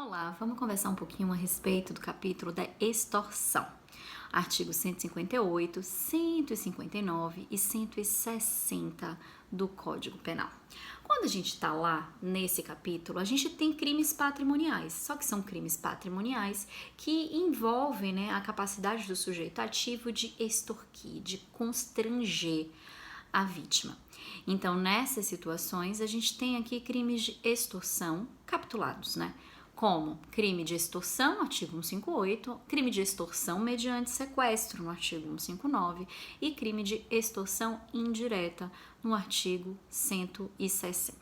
Olá, vamos conversar um pouquinho a respeito do capítulo da extorsão. Artigo 158, 159 e 160 do Código Penal. Quando a gente está lá nesse capítulo, a gente tem crimes patrimoniais, só que são crimes patrimoniais que envolvem a capacidade do sujeito ativo de extorquir, de constranger a vítima. Então, nessas situações, a gente tem aqui crimes de extorsão capitulados, como crime de extorsão, artigo 158, crime de extorsão mediante sequestro, no artigo 159, e crime de extorsão indireta, no artigo 160.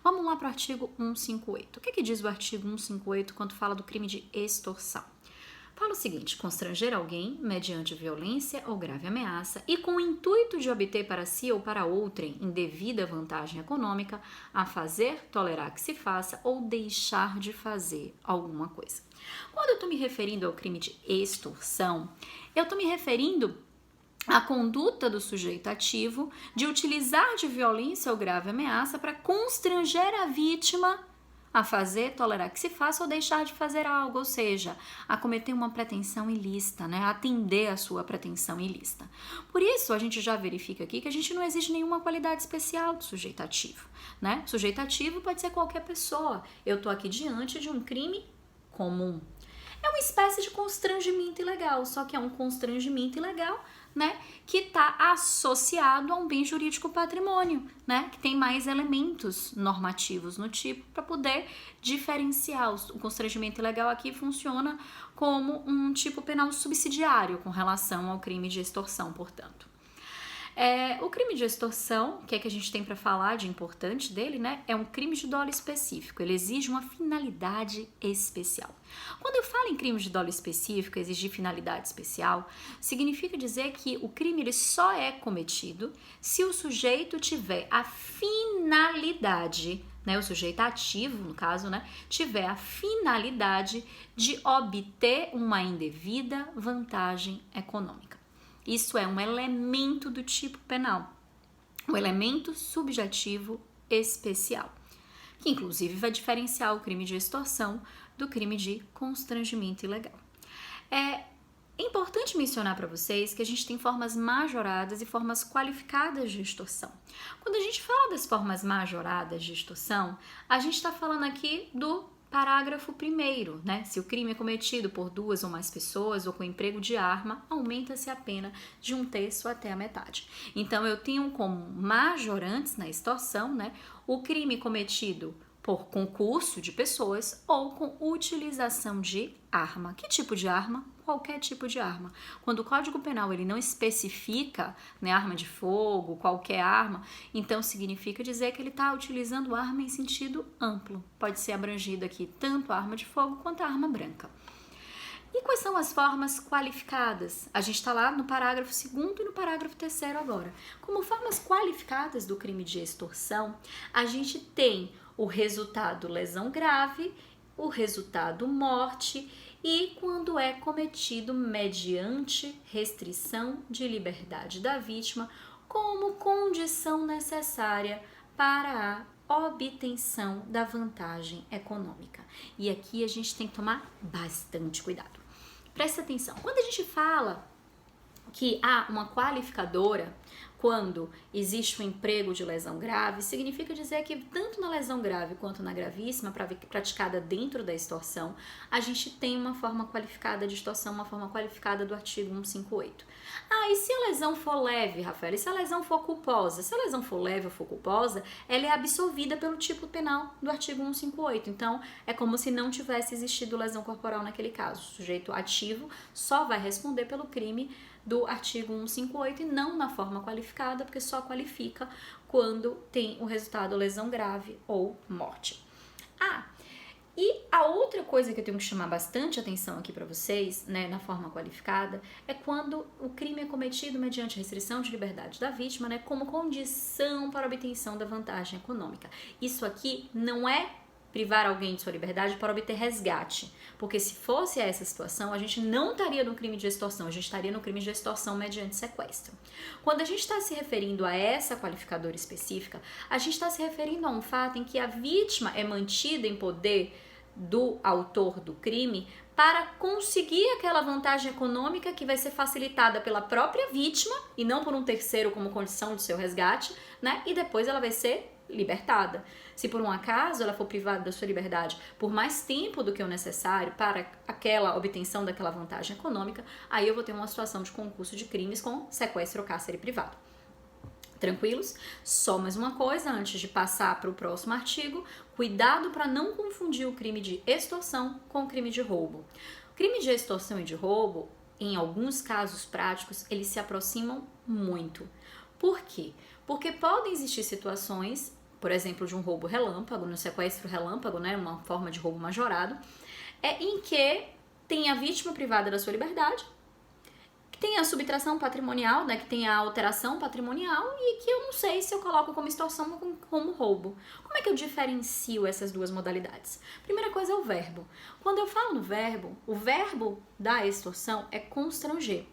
Vamos lá para o artigo 158. O que diz o artigo 158 quando fala do crime de extorsão? Fala o seguinte: constranger alguém mediante violência ou grave ameaça e com o intuito de obter para si ou para outrem indevida vantagem econômica a fazer, tolerar que se faça ou deixar de fazer alguma coisa. Quando eu estou me referindo ao crime de extorsão, eu estou me referindo à conduta do sujeito ativo de utilizar de violência ou grave ameaça para constranger a vítima a fazer, tolerar que se faça ou deixar de fazer algo, ou seja, a cometer uma pretensão ilícita, a atender a sua pretensão ilícita. Por isso, a gente já verifica aqui que a gente não exige nenhuma qualidade especial do sujeito ativo, Sujeito ativo pode ser qualquer pessoa. Eu estou aqui diante de um crime comum. É uma espécie de constrangimento ilegal, só que é um constrangimento ilegal, que está associado a um bem jurídico patrimônio, que tem mais elementos normativos no tipo para poder diferenciar. O constrangimento ilegal aqui funciona como um tipo penal subsidiário com relação ao crime de extorsão, portanto. O crime de extorsão, o que é que a gente tem para falar de importante dele, é um crime de dolo específico, ele exige uma finalidade especial. Quando eu falo em crime de dolo específico, exigir finalidade especial, significa dizer que o crime ele só é cometido se o sujeito tiver a finalidade, o sujeito ativo, no caso, tiver a finalidade de obter uma indevida vantagem econômica. Isso é um elemento do tipo penal, um elemento subjetivo especial, que inclusive vai diferenciar o crime de extorsão do crime de constrangimento ilegal. É importante mencionar para vocês que a gente tem formas majoradas e formas qualificadas de extorsão. Quando a gente fala das formas majoradas de extorsão, a gente está falando aqui do parágrafo 1º, se o crime é cometido por 2 ou mais pessoas ou com emprego de arma, aumenta-se a pena de 1/3 até a metade. Então, eu tenho como majorantes na extorsão, o crime cometido por concurso de pessoas ou com utilização de arma. Que tipo de arma? Qualquer tipo de arma. Quando o Código Penal ele não especifica arma de fogo, qualquer arma, então significa dizer que ele está utilizando arma em sentido amplo. Pode ser abrangido aqui tanto a arma de fogo quanto a arma branca. E quais são as formas qualificadas? A gente está lá no parágrafo 2º e no parágrafo 3º agora. Como formas qualificadas do crime de extorsão, a gente tem o resultado lesão grave, o resultado morte e quando é cometido mediante restrição de liberdade da vítima como condição necessária para a obtenção da vantagem econômica. E aqui a gente tem que tomar bastante cuidado. Presta atenção, quando a gente fala que há uma qualificadora quando existe um emprego de lesão grave, significa dizer que tanto na lesão grave quanto na gravíssima, praticada dentro da extorsão, a gente tem uma forma qualificada de extorsão, uma forma qualificada do artigo 158. E se a lesão for leve, Rafael? E se a lesão for culposa? Se a lesão for leve ou for culposa, ela é absolvida pelo tipo penal do artigo 158. Então, é como se não tivesse existido lesão corporal naquele caso. O sujeito ativo só vai responder pelo crime do artigo 158 e não na forma qualificada, porque só qualifica quando tem o resultado lesão grave ou morte. E a outra coisa que eu tenho que chamar bastante atenção aqui para vocês, na forma qualificada, é quando o crime é cometido mediante restrição de liberdade da vítima, como condição para a obtenção da vantagem econômica. Isso aqui não é privar alguém de sua liberdade para obter resgate, porque se fosse essa situação, a gente não estaria no crime de extorsão, a gente estaria no crime de extorsão mediante sequestro. Quando a gente está se referindo a essa qualificadora específica, a gente está se referindo a um fato em que a vítima é mantida em poder do autor do crime para conseguir aquela vantagem econômica que vai ser facilitada pela própria vítima e não por um terceiro como condição de seu resgate, né? E depois ela vai ser libertada. Se por um acaso ela for privada da sua liberdade por mais tempo do que o necessário para aquela obtenção daquela vantagem econômica, aí eu vou ter uma situação de concurso de crimes com sequestro ou cárcere privado. Tranquilos? Só mais uma coisa antes de passar para o próximo artigo: cuidado para não confundir o crime de extorsão com o crime de roubo. O crime de extorsão e de roubo, em alguns casos práticos, eles se aproximam muito. Por quê? Porque podem existir situações, por exemplo, de um roubo relâmpago, no sequestro relâmpago, né, uma forma de roubo majorado, em que tem a vítima privada da sua liberdade, que tem a subtração patrimonial, né, que tem a alteração patrimonial e que eu não sei se eu coloco como extorsão ou como roubo. Como é que eu diferencio essas duas modalidades? Primeira coisa é o verbo. Quando eu falo no verbo, o verbo da extorsão é constranger.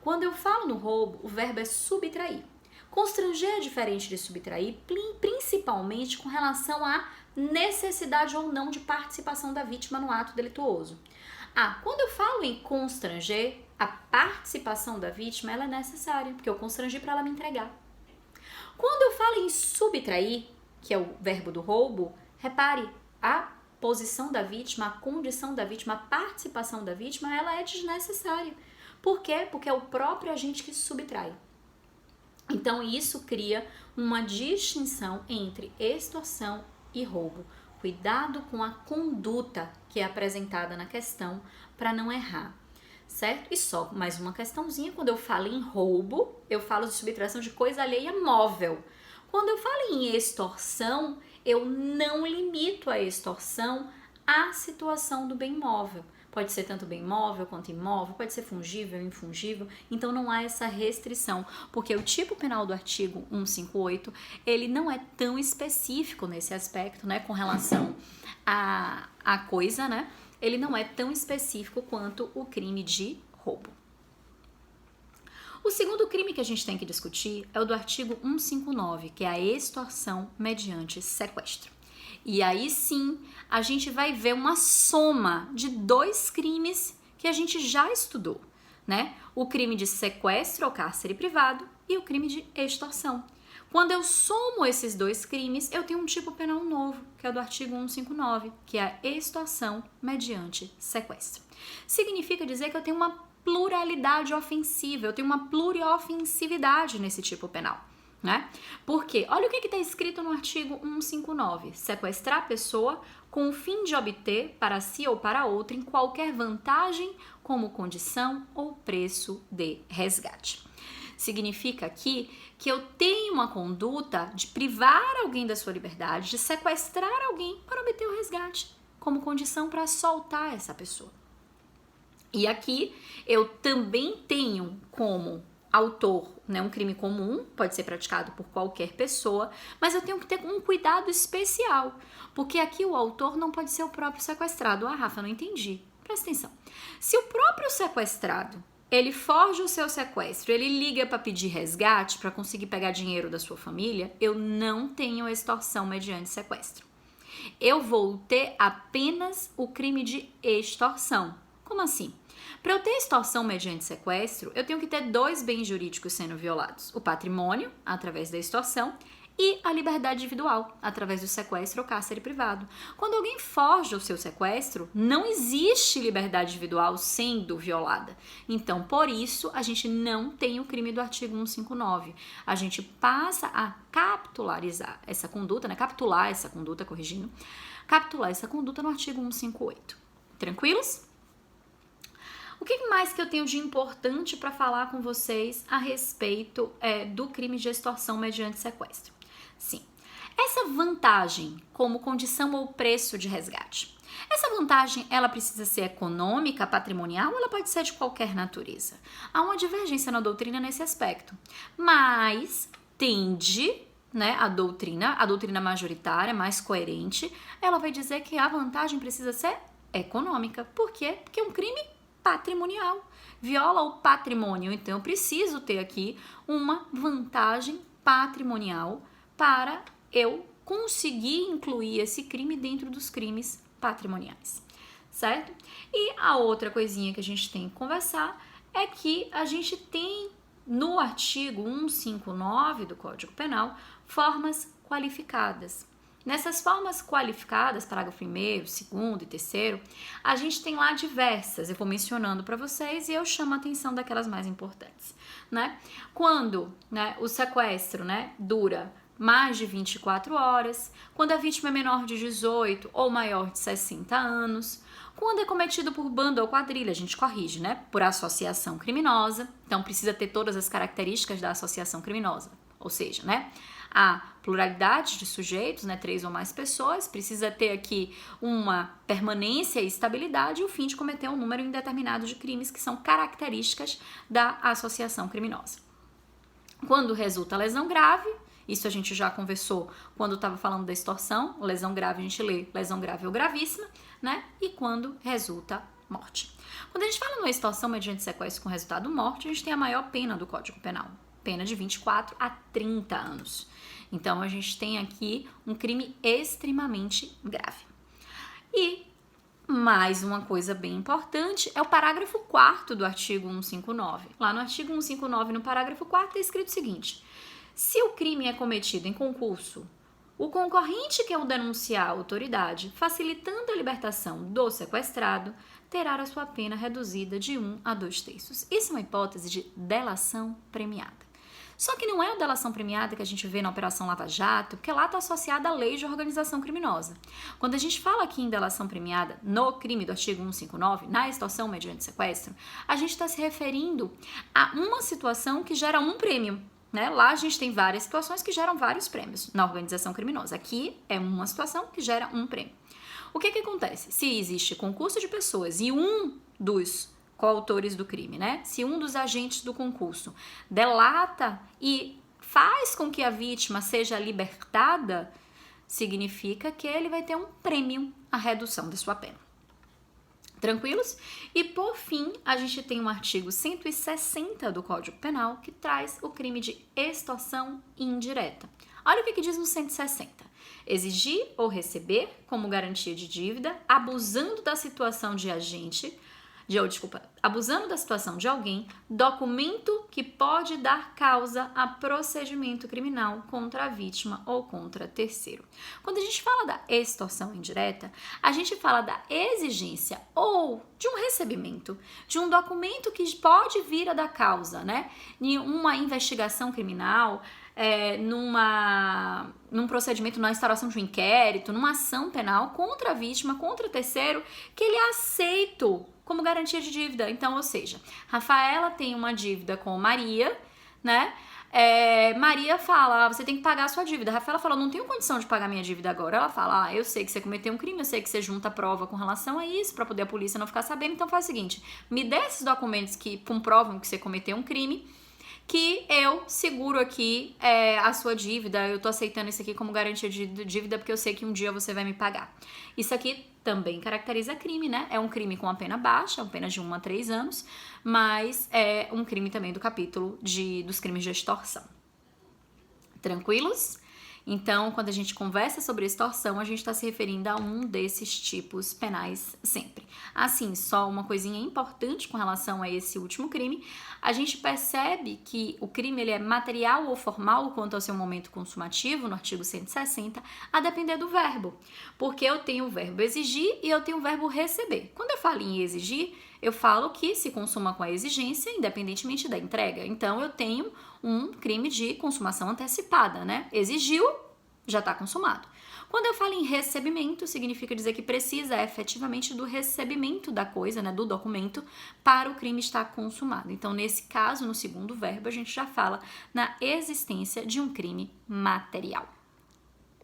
Quando eu falo no roubo, o verbo é subtrair. Constranger é diferente de subtrair, principalmente com relação à necessidade ou não de participação da vítima no ato delituoso. Quando eu falo em constranger, a participação da vítima ela é necessária, porque eu constrangi para ela me entregar. Quando eu falo em subtrair, que é o verbo do roubo, repare, a posição da vítima, a condição da vítima, a participação da vítima, ela é desnecessária. Por quê? Porque é o próprio agente que subtrai. Então, isso cria uma distinção entre extorsão e roubo. Cuidado com a conduta que é apresentada na questão para não errar, certo? E só mais uma questãozinha: quando eu falo em roubo, eu falo de subtração de coisa alheia móvel. Quando eu falo em extorsão, eu não limito a extorsão à situação do bem móvel. Pode ser tanto bem móvel quanto imóvel, pode ser fungível ou infungível, então não há essa restrição, porque o tipo penal do artigo 158, ele não é tão específico nesse aspecto, né, com relação à coisa, né, ele não é tão específico quanto o crime de roubo. O segundo crime que a gente tem que discutir é o do artigo 159, que é a extorsão mediante sequestro. E aí sim, a gente vai ver uma soma de dois crimes que a gente já estudou, né? O crime de sequestro ou cárcere privado e o crime de extorsão. Quando eu somo esses dois crimes, eu tenho um tipo penal novo, que é o do artigo 159, que é a extorsão mediante sequestro. Significa dizer que eu tenho uma pluralidade ofensiva, eu tenho uma pluriofensividade nesse tipo penal. Né? Porque, olha o que está escrito no artigo 159: sequestrar a pessoa com o fim de obter para si ou para outrem qualquer vantagem como condição ou preço de resgate. Significa aqui que eu tenho uma conduta de privar alguém da sua liberdade, de sequestrar alguém para obter o resgate, como condição para soltar essa pessoa. E aqui eu também tenho como autor, né, um crime comum, pode ser praticado por qualquer pessoa, mas eu tenho que ter um cuidado especial, porque aqui o autor não pode ser o próprio sequestrado. Rafa, não entendi. Presta atenção. Se o próprio sequestrado, ele forja o seu sequestro, ele liga para pedir resgate, para conseguir pegar dinheiro da sua família, eu não tenho extorsão mediante sequestro. Eu vou ter apenas o crime de extorsão. Como assim? Para eu ter extorsão mediante sequestro, eu tenho que ter dois bens jurídicos sendo violados: o patrimônio, através da extorsão, e a liberdade individual, através do sequestro ou cárcere privado. Quando alguém forja o seu sequestro, não existe liberdade individual sendo violada. Então, por isso, a gente não tem o crime do artigo 159. A gente passa a capitular essa conduta no artigo 158. Tranquilos? O que mais que eu tenho de importante para falar com vocês a respeito do crime de extorsão mediante sequestro? Sim, essa vantagem como condição ou preço de resgate. Essa vantagem, ela precisa ser econômica, patrimonial, ou ela pode ser de qualquer natureza? Há uma divergência na doutrina nesse aspecto, mas tende, né, a doutrina majoritária, mais coerente, ela vai dizer que a vantagem precisa ser econômica. Por quê? Porque é um crime patrimonial, viola o patrimônio, então eu preciso ter aqui uma vantagem patrimonial para eu conseguir incluir esse crime dentro dos crimes patrimoniais, certo? E a outra coisinha que a gente tem que conversar é que a gente tem no artigo 159 do Código Penal formas qualificadas. Nessas formas qualificadas, parágrafo 1º, 2º e 3º, a gente tem lá diversas, eu vou mencionando para vocês e eu chamo a atenção daquelas mais importantes, né? Quando, né, o sequestro, né, dura mais de 24 horas, quando a vítima é menor de 18 ou maior de 60 anos, quando é cometido por banda ou quadrilha, a gente corrige, né, por associação criminosa, então precisa ter todas as características da associação criminosa, ou seja, né, a pluralidade de sujeitos, né, 3 ou mais pessoas, precisa ter aqui uma permanência e estabilidade e o fim de cometer um número indeterminado de crimes que são características da associação criminosa. Quando resulta lesão grave, isso a gente já conversou quando estava falando da extorsão, lesão grave a gente lê lesão grave ou gravíssima, né, e quando resulta morte. Quando a gente fala numa extorsão mediante sequestro com resultado morte, a gente tem a maior pena do Código Penal, pena de 24 a 30 anos. Então, a gente tem aqui um crime extremamente grave. E mais uma coisa bem importante é o parágrafo 4º do artigo 159. Lá no artigo 159, no parágrafo 4º, está escrito o seguinte: se o crime é cometido em concurso, o concorrente que o denunciar à autoridade, facilitando a libertação do sequestrado, terá a sua pena reduzida de 1 a 2/3. Isso é uma hipótese de delação premiada. Só que não é a delação premiada que a gente vê na Operação Lava Jato, porque lá está associada à lei de organização criminosa. Quando a gente fala aqui em delação premiada, no crime do artigo 159, na extorsão mediante sequestro, a gente está se referindo a uma situação que gera um prêmio, né? Lá a gente tem várias situações que geram vários prêmios na organização criminosa. Aqui é uma situação que gera um prêmio. O que acontece? Se existe concurso de pessoas e um dos coautores do crime, né? Se um dos agentes do concurso delata e faz com que a vítima seja libertada, significa que ele vai ter um prêmio à redução da sua pena. Tranquilos? E por fim, a gente tem o artigo 160 do Código Penal que traz o crime de extorsão indireta. Olha o que diz no 160. Exigir ou receber como garantia de dívida, abusando da situação de abusando da situação de alguém, documento que pode dar causa a procedimento criminal contra a vítima ou contra terceiro. Quando a gente fala da extorsão indireta, a gente fala da exigência ou de um recebimento, de um documento que pode vir a dar causa, né? Em uma investigação criminal, num procedimento, na instauração de um inquérito, numa ação penal contra a vítima, contra terceiro, que ele é aceito como garantia de dívida. Então, ou seja, Rafaela tem uma dívida com Maria, né? Maria fala, você tem que pagar a sua dívida. Rafaela fala, não tenho condição de pagar minha dívida agora. Ela fala, eu sei que você cometeu um crime, eu sei que você junta prova com relação a isso, para poder a polícia não ficar sabendo. Então faz o seguinte, me dê esses documentos que comprovam que você cometeu um crime, que eu seguro aqui a sua dívida, eu tô aceitando isso aqui como garantia de dívida porque eu sei que um dia você vai me pagar. Isso aqui também caracteriza crime, né? É um crime com a pena baixa, apenas de 1 a 3 anos, mas é um crime também do capítulo dos crimes de extorsão. Tranquilos? Então, quando a gente conversa sobre extorsão, a gente está se referindo a um desses tipos penais sempre. Assim, só uma coisinha importante com relação a esse último crime, a gente percebe que o crime ele é material ou formal quanto ao seu momento consumativo, no artigo 160, a depender do verbo. Porque eu tenho o verbo exigir e eu tenho o verbo receber. Quando eu falo em exigir, eu falo que se consuma com a exigência, independentemente da entrega. Então, eu tenho um crime de consumação antecipada, né? Exigiu, já está consumado. Quando eu falo em recebimento, significa dizer que precisa efetivamente do recebimento da coisa, né, do documento, para o crime estar consumado. Então, nesse caso, no segundo verbo, a gente já fala na existência de um crime material.